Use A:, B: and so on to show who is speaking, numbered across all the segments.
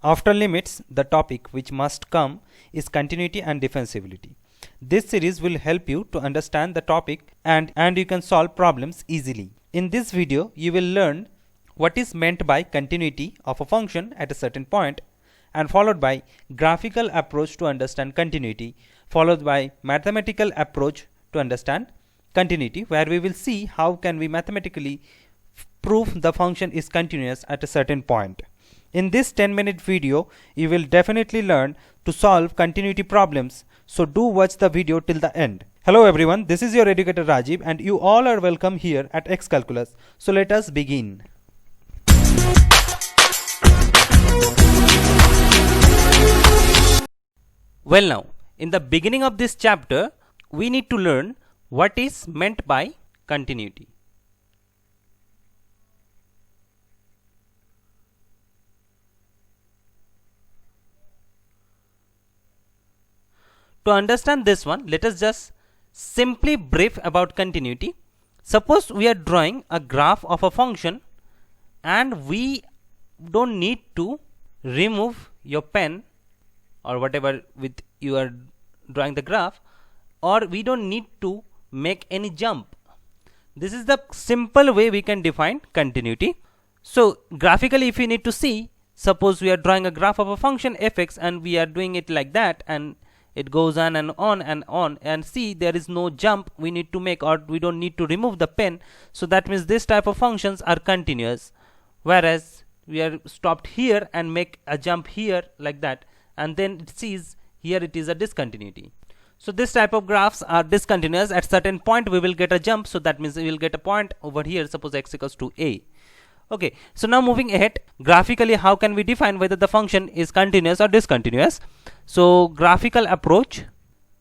A: After limits, the topic which must come is continuity and differentiability. This series will help you to understand the topic and you can solve problems easily. In this video, you will learn what is meant by continuity of a function at a certain point, and followed by graphical approach to understand continuity, followed by mathematical approach to understand continuity, where we will see how can we mathematically prove the function is continuous at a certain point. In this 10-minute video, you will definitely learn to solve continuity problems, so do watch the video till the end. Hello everyone, this is your educator Rajiv and you all are welcome here at X Calculus. So let us begin. Well, now in the beginning of this chapter we need to learn what is meant by continuity. To understand this one, let us just simply brief about continuity. Suppose we are drawing a graph of a function and we don't need to remove your pen or whatever with you are drawing the graph, or we don't need to make any jump. This is the simple way we can define continuity. So graphically, if you need to see, suppose we are drawing a graph of a function fx and we are doing it like that, and it goes on and on and on, and see there is no jump we need to make, or we don't need to remove the pen. So that means this type of functions are continuous, whereas we are stopped here and make a jump here like that, and then it sees here it is a discontinuity. So this type of graphs are discontinuous. At certain point we will get a jump, so that means we will get a point over here, suppose x equals to a. Okay, so now moving ahead, graphically how can we define whether the function is continuous or discontinuous? So graphical approach.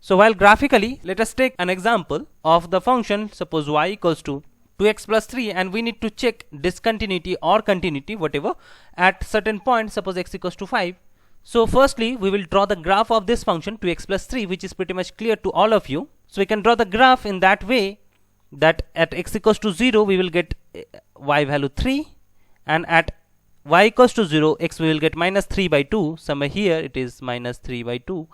A: So while graphically, let us take an example of the function, suppose y equals to 2x plus 3, and we need to check discontinuity or continuity, whatever, at certain point, suppose x equals to 5. So firstly we will draw the graph of this function 2x plus 3, which is pretty much clear to all of you. So we can draw the graph in that way that at x equals to 0 we will get y value 3, and at y equals to 0 x we will get minus 3 by 2. Somewhere here it is minus 3 by 2.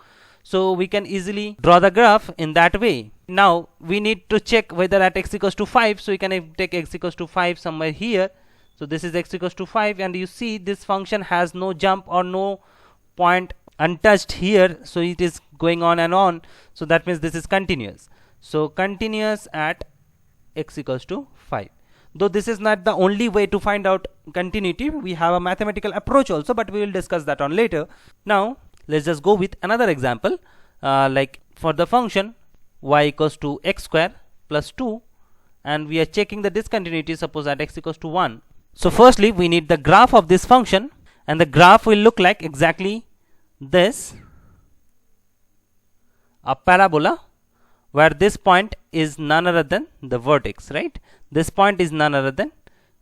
A: So we can easily draw the graph in that way. Now we need to check whether at x equals to 5, so we can take x equals to 5 somewhere here. So this is x equals to 5, and you see this function has no jump or no point untouched here, so it is going on and on, so that means this is continuous. So continuous at x equals to 5. Though this is not the only way to find out continuity, we have a mathematical approach also, but we will discuss that on later. Now let's just go with another example, like for the function y equals to x square plus 2, and we are checking the discontinuity, suppose at x equals to 1. So firstly we need the graph of this function, and the graph will look like exactly this, a parabola, where this point is none other than the vertex, right? This point is none other than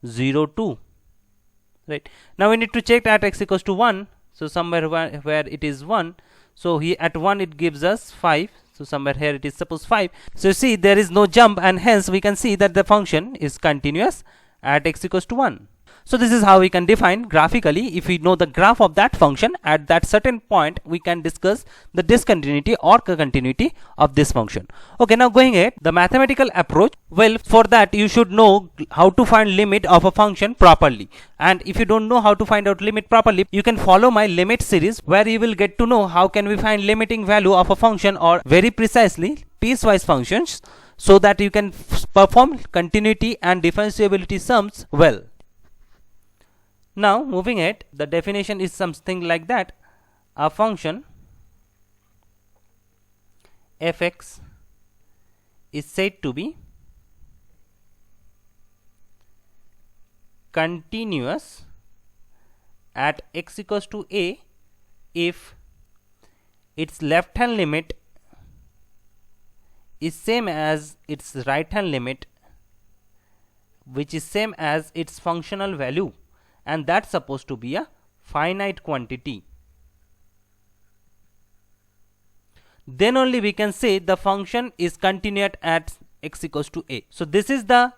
A: 0, 2, right? Now we need to check at x equals to 1, so somewhere where it is 1, so here at 1 it gives us 5, so somewhere here it is suppose 5. So you see there is no jump, and hence we can see that the function is continuous at x equals to 1. So this is how we can define graphically. If we know the graph of that function at that certain point, we can discuss the discontinuity or continuity of this function. Okay, now going ahead, the mathematical approach. Well, for that you should know how to find limit of a function properly. And if you don't know how to find out limit properly, you can follow my limit series, where you will get to know how can we find limiting value of a function, or very precisely piecewise functions, so that you can perform continuity and differentiability sums well. Now moving ahead, the definition is something like that. A function fx is said to be continuous at x equals to a if its left hand limit is same as its right hand limit, which is same as its functional value, and that's supposed to be a finite quantity. Then only we can say the function is continuous at x equals to a. So this is the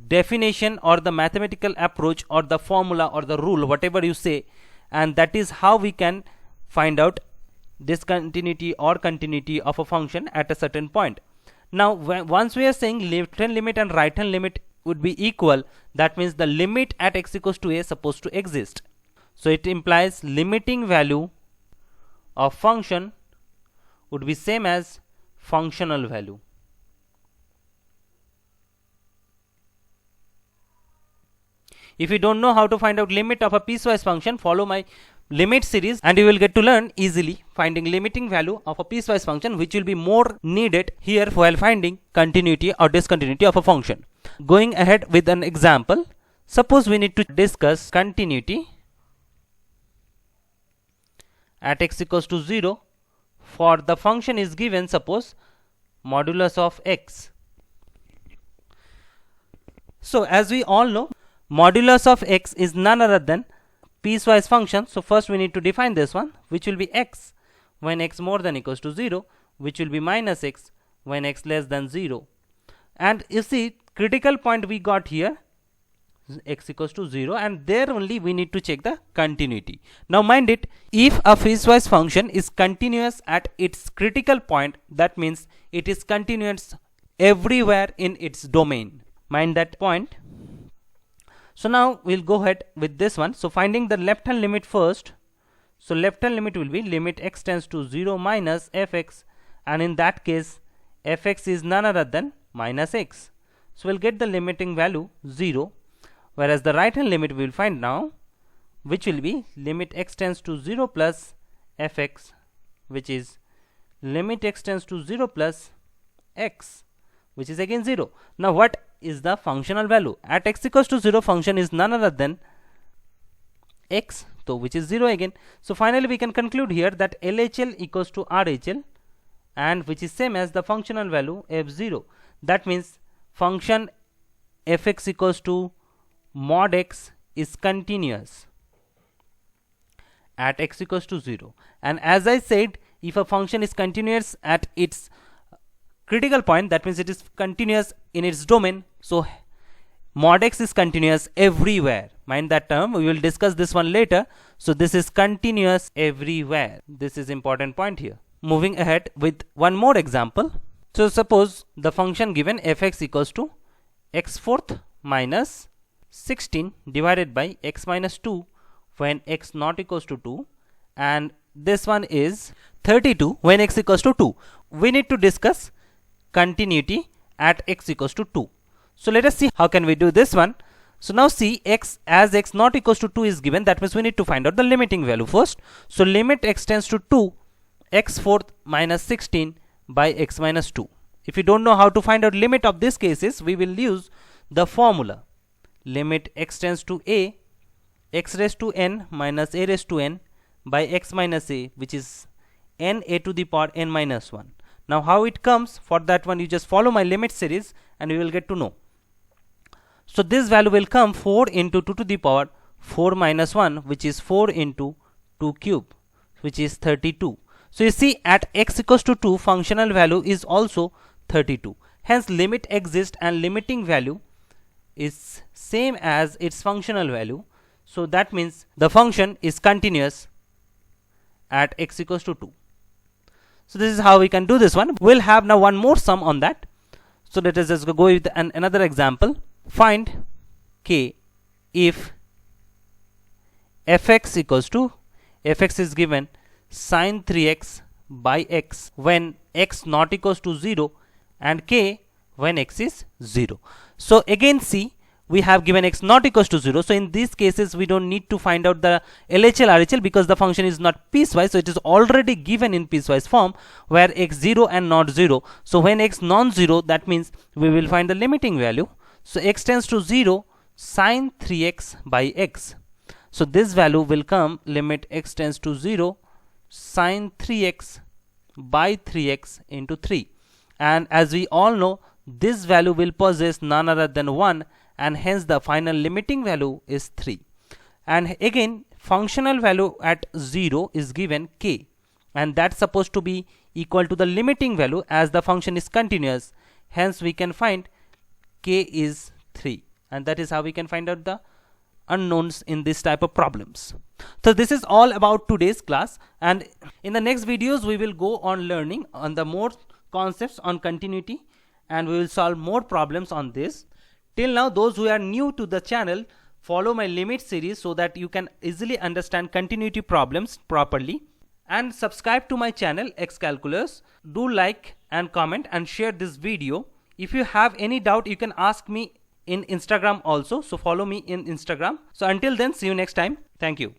A: definition or the mathematical approach or the formula or the rule, whatever you say, and that is how we can find out discontinuity or continuity of a function at a certain point. Now once we are saying left hand limit and right hand limit would be equal, that means the limit at x equals to a is supposed to exist. So it implies limiting value of function would be same as functional value. If you don't know how to find out limit of a piecewise function, follow my limit series and you will get to learn easily finding limiting value of a piecewise function, which will be more needed here while finding continuity or discontinuity of a function. Going ahead with an example, suppose we need to discuss continuity at x equals to 0 for the function is given, suppose modulus of x. So as we all know, modulus of x is none other than piecewise function. So first we need to define this one, which will be x when x more than equals to 0, which will be minus x when x less than 0. And you see, critical point we got here, x equals to 0, and there only we need to check the continuity. Now mind it, if a piecewise function is continuous at its critical point, that means it is continuous everywhere in its domain. Mind that point. So now we'll go ahead with this one. So finding the left hand limit first. So left hand limit will be limit x tends to 0 minus fx, and in that case fx is none other than minus x. So we'll get the limiting value 0, whereas the right hand limit we will find now, which will be limit x tends to 0 plus fx, which is limit x tends to 0 plus x, which is again 0. Now what is the functional value? At x equals to 0, function is none other than x, so which is 0 again. So finally we can conclude here that LHL equals to RHL, and which is same as the functional value f0. That means function fx equals to mod x is continuous at x equals to 0. And as I said, if a function is continuous at its critical point, that means it is continuous in its domain. So mod x is continuous everywhere. Mind that term, we will discuss this one later. So this is continuous everywhere. This is important point here. Moving ahead with one more example. So suppose the function given fx equals to x fourth minus 16 divided by x minus 2 when x not equals to 2, and this one is 32 when x equals to 2. We need to discuss continuity at x equals to 2. So let us see how can we do this one. So now see, x as x not equals to 2 is given, that means we need to find out the limiting value first. So limit x tends to 2 x fourth minus 16 by x minus 2. If you don't know how to find out limit of these cases, we will use the formula limit x tends to a x raised to n minus a raised to n by x minus a, which is n a to the power n minus 1. Now how it comes, for that one you just follow my limit series and you will get to know. So this value will come 4 into 2 to the power 4 minus 1, which is 4 into 2 cube, which is 32. So you see, at x equals to 2, functional value is also 32. Hence limit exists and limiting value is same as its functional value. So that means the function is continuous at x equals to 2. So this is how we can do this one. We'll have now one more sum on that. So let us just go with another example. Find k if fx equals to, fx is given sine 3x by x when x not equals to 0 and k when x is 0. So again see, we have given x not equals to 0. So in these cases we don't need to find out the LHL RHL because the function is not piecewise. So it is already given in piecewise form where x 0 and not 0. So when x non-zero, that means we will find the limiting value. So x tends to 0 sine 3x by x. So this value will come limit x tends to 0 sine 3x by 3x into 3. And as we all know, this value will possess none other than 1, and hence the final limiting value is 3. And again functional value at 0 is given k, and that's supposed to be equal to the limiting value as the function is continuous. Hence we can find k is 3, and that is how we can find out the unknowns in this type of problems. So this is all about today's class, and in the next videos we will go on learning on the more concepts on continuity, and we will solve more problems on this. Till now, those who are new to the channel, follow my limit series so that you can easily understand continuity problems properly, and subscribe to my channel X Calculus. Do like and comment and share this video. If you have any doubt, you can ask me in Instagram also, so follow me in Instagram. So until then, see you next time. Thank you.